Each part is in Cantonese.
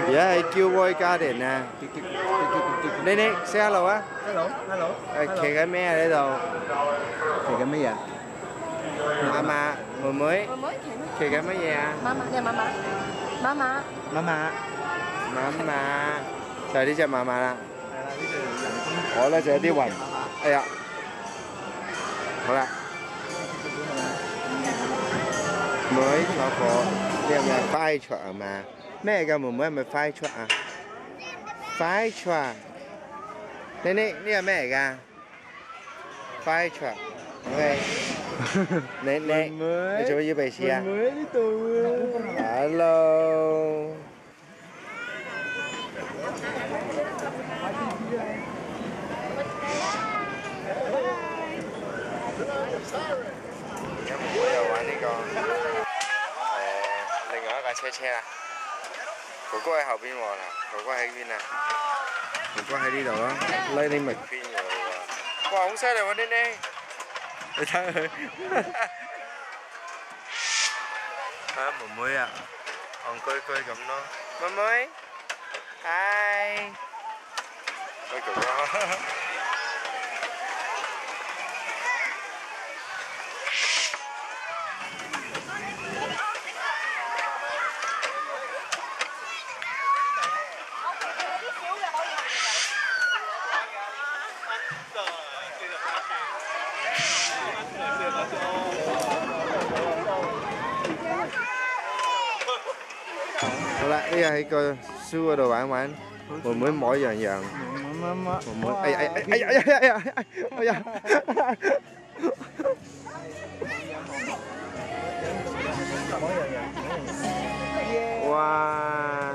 而家喺 Gilroy Garden 啊，你 say hello 啊 Hello，hello。誒，騎緊咩啊？呢度騎緊乜嘢？媽媽、妹妹騎緊乜嘢啊？媽媽，你係媽媽，媽媽，媽媽。媽媽就係呢只媽媽啦。係啦，呢隻人工。我咧就有啲暈。哎呀，好啦。妹坐過，你係咪 fire truck 啊嘛？咩㗎？妹妹係咪 fire truck 啊 ？fire truck。呢個咩嚟㗎 ？fire truck。OK。你做乜要鼻屎啊？妹妹呢度啊。Hello。而家妹妹又玩呢個另外一架車啦。哥哥喺後邊喎，哥哥喺邊啊？哥哥喺呢度咯，Lightning McQueen 㗎喎。哇，好犀利喎呢啲！你睇佢。啊，妹妹啊，戇居居咁咯。妹妹，嗨。喂，哥哥。好啦，呢個喺個 zoo 嗰度玩玩，妹妹摸羊羊，妹妹，哎呀哎呀哎呀哎呀哎呀！哇！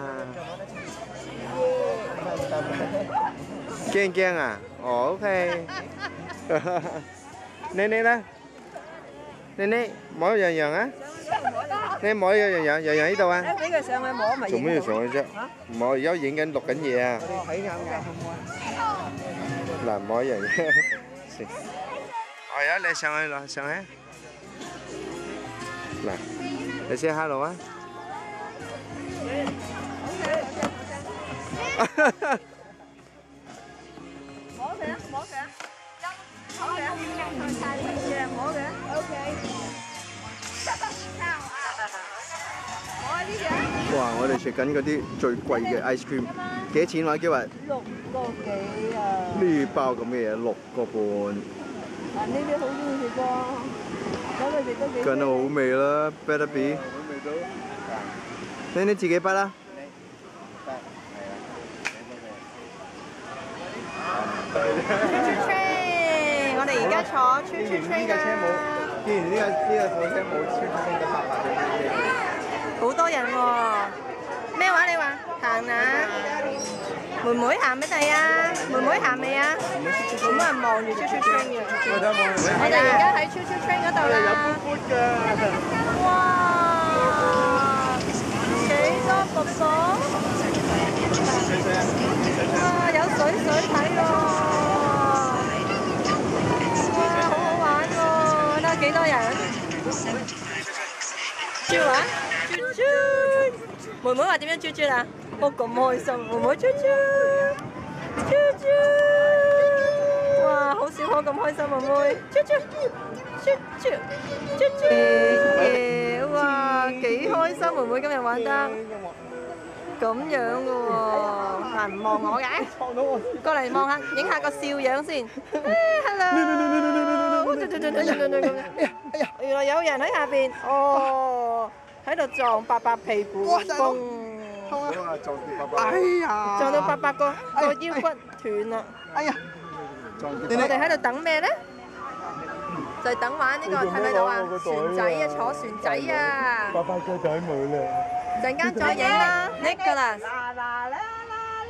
驚唔驚啊？哦 ，OK。你咧？你摸羊羊啊？你摸羊羊呢度啊？俾佢上去摸咪。做咩要上去啫？唔係，而家影緊錄緊嘢啊！我哋睇啱㗎，好唔好啊？嗱，摸羊羊。係啊，你上去咯，上去。嗱，你 say hello 啊！摸佢啊，摸佢啊，摸佢啊，摸佢啊 ，OK。哇！我哋食緊嗰啲最貴嘅 ice cream，幾多錢話今日？6個幾啊？呢包咁嘅嘢6個半。啊！呢啲好中意食噃，攞佢食都幾。梗係好味啦 ，better be。你自己筆啦。我哋而家坐出出車啦。既然呢個火車冇超出聲嘅拍法，好多人喎，咩話你話？行啊！妹妹行咩地啊？妹妹行未啊？好多人望住 Choo Choo Train 嘅。我哋而家喺 Choo Choo Train 嗰度啦。哇！幾多瀑布？哇！有水睇喎。哇！好好玩喎！睇下幾多人？豬話？豬。妹妹話點樣豬豬啊？我咁開心，妹妹豬豬，豬豬，哇！好少可咁開心，妹妹豬豬，豬豬，豬豬，哇！幾開心，妹妹今日玩得咁樣嘅喎，嗱唔望我嘅，過嚟望下，影下個笑樣先。Hello，原來有人喺下邊，哦。喺度撞伯伯屁股，嘣！哎呀！撞到伯伯個腰骨斷啦！哎呀！我哋喺度等咩咧？就係等玩呢個，睇唔睇到啊？船仔啊，坐船仔啊！伯伯個仔冇啦！陣間再影啦 ，Nicholas，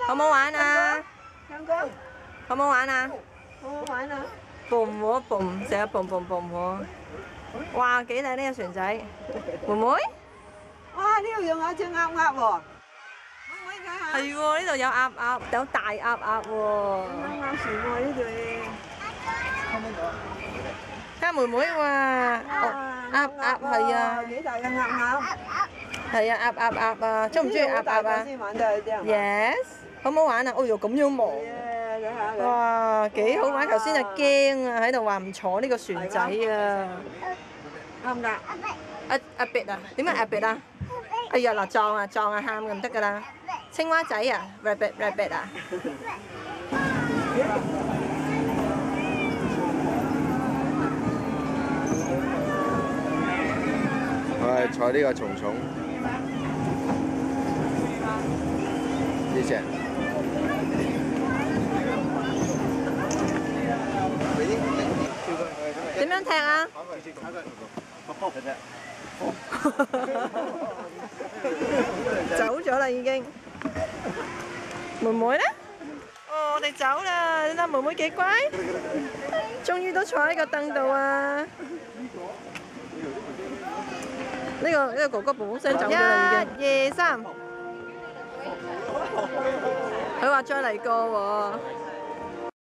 好唔好玩啊？唱歌，好唔好玩啊？好好玩啊！嘣喎嘣，成日嘣嘣嘣喎！哇，幾靚呢個船仔，妹妹？哇！呢度有隻鴨鴨喎，係喎，呢度有鴨鴨，有大鴨鴨喎。鴨船喎呢度。睇下妹妹話，鴨鴨係啊。幾大嘅鴨鴨？係啊，鴨啊，中唔中意鴨啊先玩得啲啊？Yes， 好唔好玩啊？哦喲，咁樣望。睇下佢。哇，幾好玩！頭先就驚啊，喺度話唔坐呢個船仔啊。啱唔啱？阿別啊，點解阿別啊？哎呀嗱，撞啊，喊咁得㗎啦。青蛙仔啊，rabbit 啊。我係坐呢個蟲蟲，呢只。點樣踢啊？走咗啦已經。妹妹咧？哦，我哋走啦！你睇妹妹幾乖，終於都坐喺個凳度啊！呢個哥哥卟卟聲走咗啦已經。1、2、3，佢話再嚟過喎。